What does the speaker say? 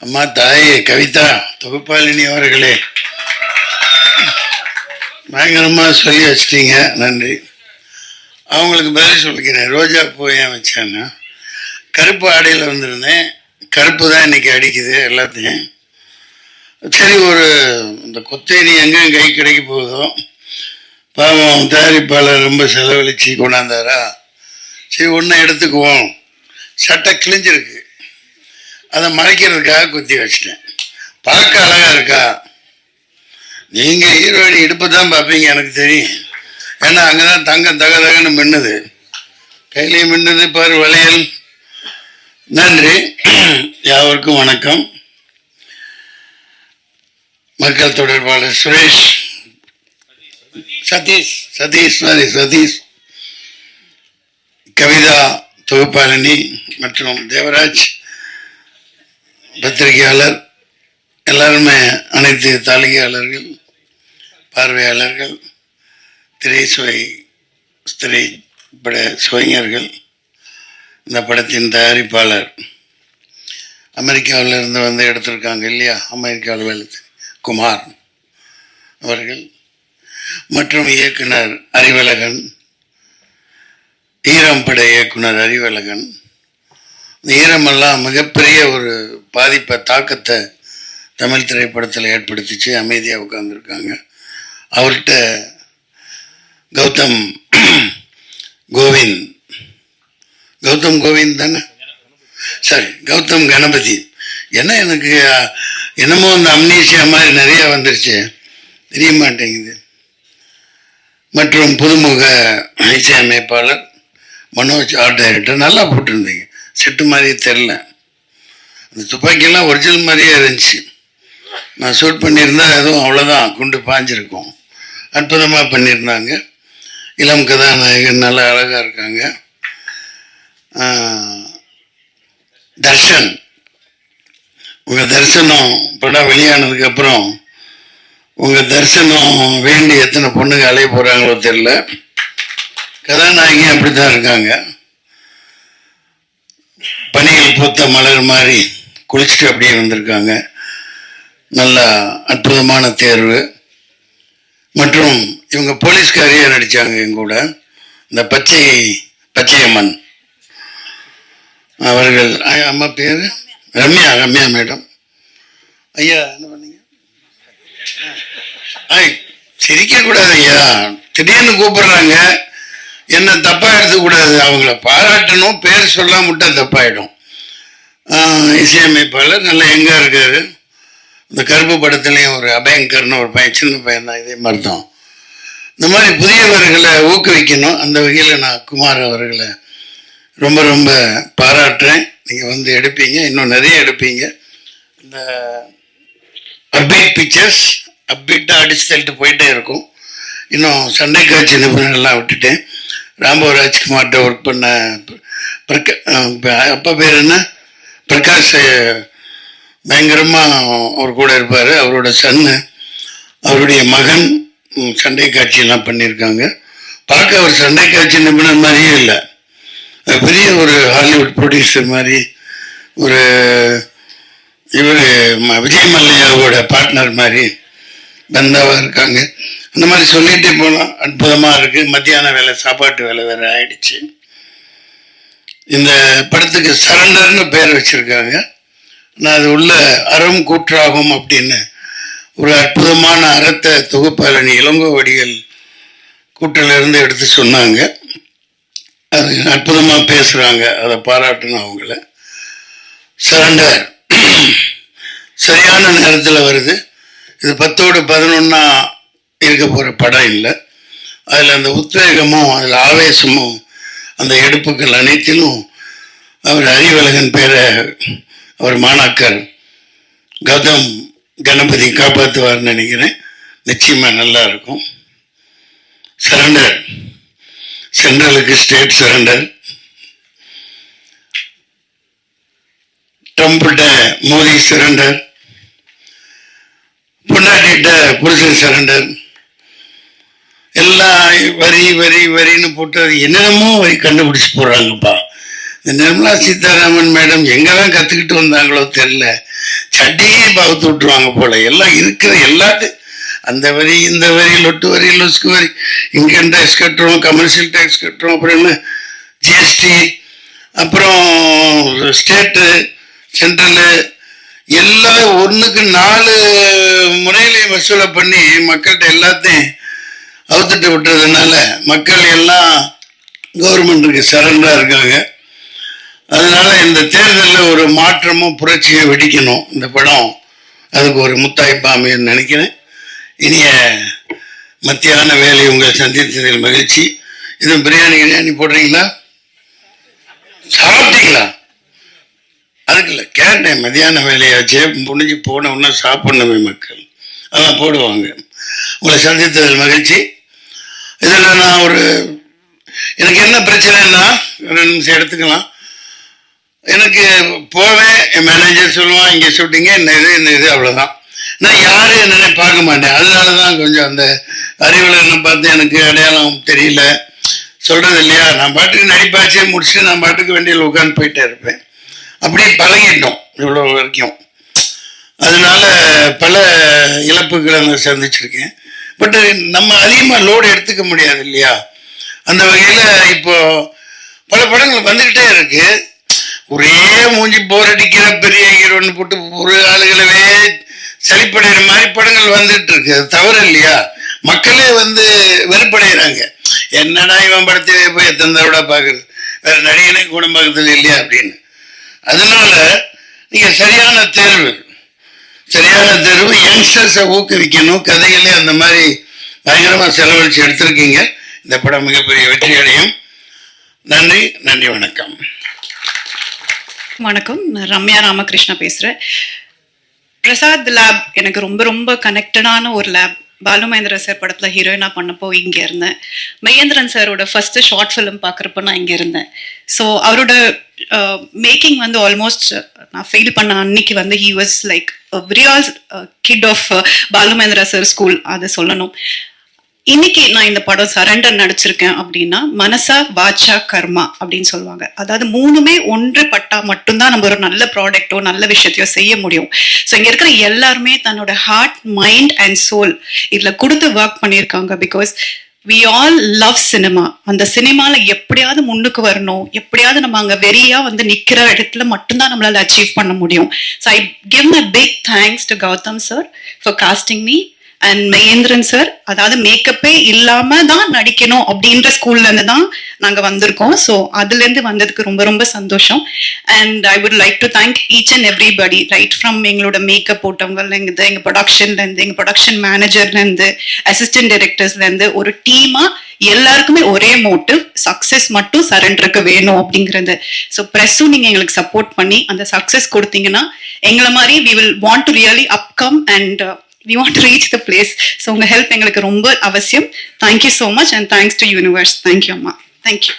அம்மா தாயே கவிதா தொகுப்பாளினி அவர்களே, பயங்கரமாக சொல்லி வச்சிட்டீங்க, நன்றி. அவங்களுக்கு பதில் சொல்லிக்கிறேன். ரோஜா பூ ஏன் வச்சேன்னா, கருப்பு ஆடையில் வந்திருந்தேன், கருப்பு தான் இன்னைக்கு அடிக்குது எல்லாத்தையும். சரி, ஒரு இந்த கொத்தேரி எங்கே கை கிடைக்க போகுதோ, பாவம் தயாரிப்பாளர் ரொம்ப செலவழிச்சு கொண்டாந்தாரா, சரி ஒன்றை எடுத்துக்குவோம். சட்டை கிழிஞ்சிருக்கு, அதை மறைக்கிறதுக்காக குத்தி வச்சிட்டேன். பார்க்க அழகா இருக்கா? நீங்க ஹீரோயின் இடுப்பு தான் பார்ப்பீங்க, எனக்கு தெரியும். ஏன்னா அங்கதான் தங்கம் தகன்னு மின்னுது, கையிலையும் மின்னுது பாரு வளையல். நன்றி, யாவருக்கும் வணக்கம். மக்கள் தொடர்பாளர் சுரேஷ், சதீஷ், கவிதா தொகுப்பாளினி மற்றும் தேவராஜ் பத்திரிகையாளர், எல்லாருமே, அனைத்து தாளிகையாளர்கள், பார்வையாளர்கள், திரைப்பட சுவைஞர்கள், இந்த படத்தின் தயாரிப்பாளர் அமெரிக்காவிலிருந்து வந்து எடுத்திருக்காங்க இல்லையா, அமெரிக்காவில் குமார் அவர்கள், மற்றும் இயக்குனர் அறிவழகன், ஈரம் பட இயக்குனர் அறிவழகன். இந்த ஈரமெல்லாம் மிகப்பெரிய ஒரு பாதிப்பை, தாக்கத்தை தமிழ் திரைப்படத்தில் ஏற்படுத்திச்சு. அமைதியாக உட்கார்ந்துருக்காங்க. அவர்கிட்ட கௌதம் கோவிந்த் தானே, சரி, கௌதம் கணபதி. என்ன எனக்கு என்னமோ அந்த அம்னீஷியா மாதிரி நிறைய வந்துருச்சு, தெரிய மாட்டேங்குது. மற்றும் புதுமுக இசையமைப்பாளர் மனோஜ், ஆர்ட் டைரக்டர். நல்லா போட்டிருந்தீங்க, செட்டு மாதிரியே தெரில. அந்த துப்பாக்கியெல்லாம் ஒரிஜினல் மாதிரியே இருந்துச்சு. நான் ஷூட் பண்ணியிருந்தா எதுவும் அவ்வளோதான், குண்டு பாஞ்சிருக்கும். அற்புதமாக பண்ணியிருந்தாங்க. இளம் கதாநாயகன் நல்லா அழகாக இருக்காங்க. தர்ஷன், உங்கள் தரிசனம் படம் வெளியானதுக்கப்புறம் உங்கள் தரிசனம் வேண்டி எத்தனை பொண்ணுங்க அலைய போகிறாங்களோ தெரியல. கதாநாயகி அப்படி தான் இருக்காங்க, பனியில் பூத்த மலர் மாதிரி குளிச்சுட்டு அப்படியே வந்திருக்காங்க. நல்ல அற்புதமான தேர்வு. மற்றும் இவங்க போலீஸ்காரியாக நடித்தாங்க எங்க கூட, இந்த பச்சையம்மன் அவர்கள். அம்மா பேர் ரம்யா மேடம். ஐயா என்ன பண்ணீங்க? சிரிக்கக்கூடாது ஐயா, திடீர்னு கூப்பிடுறாங்க, என்ன தப்பா எடுத்துக்கூடாது. அவங்கள பாராட்டணும், பேர் சொல்லாம விட்டா தப்பாயிடும். இசையமைப்பாளர் நல்லா எங்கா இருக்காரு. இந்த கருப்பு படத்துலையும் ஒரு அபயங்கர்னு ஒரு பையன், சின்ன பையன் தான், இதே மாதிரி தான். இந்த மாதிரி புதியவர்களை ஊக்குவிக்கணும். அந்த வகையில் நான் குமார் அவர்களை ரொம்ப ரொம்ப பாராட்டுறேன். நீங்கள் வந்து எடுப்பீங்க, இன்னும் நிறைய எடுப்பீங்க. இந்த அப்டேட் பிக்சர்ஸ் அப்டேட்டாக அடிச்சு தள்ளிட்டு போயிட்டே இருக்கும். இன்னும் சண்டை காட்சி நிபுணர்கள்லாம் விட்டுட்டேன். ராம்போ ராஜ்குமார்கிட்ட ஒர்க் பண்ண அப்பா பேர் என்ன, பிரகாஷ், பயங்கரமாக அவர் கூட இருப்பார். அவரோட சன்னு, அவருடைய மகன் சண்டை காட்சியெல்லாம் பண்ணியிருக்காங்க. பார்க்க அவர் சண்டை காட்சி நிபுணர் மாதிரியே இல்லை, பெரிய ஒரு ஹாலிவுட் ப்ரொடியூசர் மாதிரி. ஒரு இவர் விஜய் மல்லையாவோட பார்ட்னர் மாதிரி பந்தாவாக இருக்காங்க. அந்த மாதிரி சொல்லிகிட்டே போகலாம். அற்புதமாக இருக்குது. மத்தியான வேலை, சாப்பாட்டு வேலை வேறு ஆயிடுச்சு. இந்த படத்துக்கு சரண்டர்னு பேர் வச்சுருக்காங்க. நான் அது உள்ள அறம் கூற்றாகும் அப்படின்னு ஒரு அற்புதமான அறத்தை தொகுப்பாளனி இளங்கோவடிகள் கூட்டிலிருந்து எடுத்து சொன்னாங்க. அது அற்புதமாக பேசுகிறாங்க, அதை பாராட்டணும் அவங்கள. சரண்டர் சரியான நேரத்தில் வருது. இது 10ஓடு 11 இருக்க போகிற படம் இல்லை. அதில் அந்த உத்வேகமும் அதில் ஆவேசமும் அந்த எடுப்புகள் அனைத்திலும் அவர் அறிவழகன் பேரை அவர் மாணாக்கர் கௌதம் கணபதி காப்பாற்றுவார்னு நினைக்கிறேன். நிச்சயமாக நல்லா இருக்கும். சரண்டர், சென்ட்ரலுக்கு ஸ்டேட் சரண்டர், ட்ரம்ப்கிட்ட மோடி சரண்டர், பொண்டாட்டிகிட்ட புருஷன் சரண்டர். எல்லாம் வரின்னு போட்டு அது என்னென்னமோ வரி கண்டுபிடிச்சு போடுறாங்கப்பா. இந்த நிர்மலா சீதாராமன் மேடம் எங்கெல்லாம் கற்றுக்கிட்டு வந்தாங்களோ தெரில, சட்டையே பகுத்து விட்டுருவாங்க போல. எல்லாம் இருக்கிற எல்லாத்தையும் அந்த வரி இந்த வரி லொட்டு வரி லொஸ்கு வரி, இன்கம் டேக்ஸ் கட்டுறோம், கமர்ஷியல் டேக்ஸ் கட்டுறோம், அப்புறம் என்ன ஜிஎஸ்டி, அப்புறம் ஸ்டேட்டு சென்ட்ரலு, எல்லாம் ஒன்றுக்கு 4 முறையிலையும் வசூலை பண்ணி மக்கள்கிட்ட எல்லாத்தையும் அவுத்துட்டு விட்டுறதுனால மக்கள் எல்லாம் கவர்மெண்ட்டுக்கு சரண்டராக இருக்காங்க. அதனால இந்த தேர்தலில் ஒரு மாற்றமும் புரட்சியும் வெடிக்கணும் இந்த படம். அதுக்கு ஒரு முத்தாய்ப்பா அமைன்னு நினைக்கிறேன். இனிய மத்தியான வேலை உங்களை சந்தித்ததில் மகிழ்ச்சி. இது பிரியாணி போடுறீங்களா? சாப்பிட்டீங்களா? அதுக்கு இல்லை கேட்டேன். மத்தியான வேலையாச்சே முடிஞ்சு போனோம்னா சாப்பிடணுமே மக்கள், அதான் போடுவாங்க. உங்களை சந்தித்ததில் மகிழ்ச்சி. இதில் நான் எனக்கு என்ன பிரச்சனைன்னா 2 நிமிஷம் எடுத்துக்கலாம். எனக்கு போவேன், என் மேனேஜர் சொல்லுவான் இங்கே ஷூட்டிங்க இந்த இது அவ்வளோதான். நான் யாரும் என்னென்ன பார்க்க மாட்டேன். அதனால தான் கொஞ்சம் அந்த அறிவுலனை பார்த்து எனக்கு அடையாளம் தெரியல சொல்கிறது இல்லையா. நான் பாட்டுக்கு நடிப்பாச்சே முடிச்சுட்டு நான் பாட்டுக்கு வண்டியில் உட்காந்து போயிட்டே இருப்பேன். அப்படியே பழகிட்டோம் இவ்வளோ வரைக்கும். அதனால பல இழப்புகளை நான் சந்திச்சிருக்கேன். பட் நம்ம அதிகமாக லோடு எடுத்துக்க முடியாது இல்லையா. அந்த வகையில் இப்போ பல படங்கள் வந்துக்கிட்டே இருக்கு. ஒரே மூஞ்சி போர் அடிக்கிற பெரிய ஹீரோன்னு போட்டு ஒரு ஆளுகளவே சளிப்படைகிற மாதிரி படங்கள் வந்துட்டு இருக்கு. அது தவறு இல்லையா. மக்களே வெறுப்படைகிறாங்க. என்னடா இவன் படத்திலே போய் எத்தனை தடவை பார்க்குறது, வேற நடிகனே கூட பார்க்கறது இல்லையா அப்படின்னு. அதனால நீங்க சரியான தேர்வு யங்ஸ்டர்ஸை ஊக்குவிக்கணும். கதைகளே அந்த மாதிரி பயங்கரமாக செலவழிச்சு எடுத்திருக்கீங்க. இந்த படம் மிகப்பெரிய வெற்றி அடையும். நன்றி, வணக்கம். வணக்கம், நான் ரம்யா ராமகிருஷ்ணா பேசுகிறேன். பிரசாத் லேப் எனக்கு ரொம்ப ரொம்ப கனெக்டடான ஒரு லேப். பாலு மகேந்திரா சார் படத்தில் ஹீரோயினாக பண்ணப்போ இங்கே இருந்தேன். மகேந்திரன் சாரோட ஃபர்ஸ்ட் ஷார்ட் ஃபிலிம் பார்க்குறப்ப நான் இங்கே இருந்தேன். ஸோ அவரோட மேக்கிங் ஆல்மோஸ்ட் நான் ஃபெயில் பண்ண அன்னைக்கு he was like real kid of Balu Mahendra sir school, அதை சொல்லணும். இன்னைக்கு நான் இந்த படம் சரண்டர் நடிச்சிருக்கேன் அப்படின்னா மனசா வாச்சா கர்மா அப்படின்னு சொல்லுவாங்க. அதாவது 3மே ஒன்றுபட்டா மட்டும்தான் நம்ம ஒரு நல்ல ப்ராடக்டோ நல்ல விஷயத்தையோ செய்ய முடியும். ஸோ இங்க இருக்கிற எல்லாருமே தன்னோட ஹார்ட், மைண்ட் அண்ட் சோல் இதுல கொடுத்து ஒர்க் பண்ணியிருக்காங்க. Because we all love cinema. அந்த சினிமால எப்படியாவது முன்னுக்கு வரணும், எப்படியாவது நம்ம அங்க வெறியா நிக்கிற இடத்துல மட்டும்தான் நம்மளால அச்சீவ் பண்ண முடியும். So I give my big thanks to Gautham sir for casting me and Mahendran sir. அதாவது மேக்கப்பே இல்லாம தான் நடிக்கணும் அப்படின்ற ஸ்கூல்ல இருந்து தான் நாங்க வந்திருக்கோம். ஸோ அதுல இருந்து வந்ததுக்கு ரொம்ப ரொம்ப சந்தோஷம். And I would like to thank each and everybody, right from எங்களோட மேக்கப் போட்டவங்கல இருந்து, எங்க ப்ரொடக்ஷன்ல இருந்து, எங்க ப்ரொடக்ஷன் மேனேஜர்ல இருந்து, அசிஸ்டன்ட் டைரக்டர்ஸ்ல இருந்து, ஒரு டீமா எல்லாருக்குமே ஒரே மோட்டிவ், சக்சஸ் மட்டும் சரண்டருக்கு வேணும் அப்படிங்கிறது. ஸோ ப்ரெஸ்ஸும் நீங்க எங்களுக்கு சப்போர்ட் பண்ணி அந்த சக்சஸ் கொடுத்தீங்கன்னா எங்களை மாதிரி we will want to really upcome and we want to reach the place. So உங்க ஹெல்ப் எங்களுக்கு ரொம்ப அவசியம். Thank you so much and thanks to universe. Thank you அம்மா. Thank you.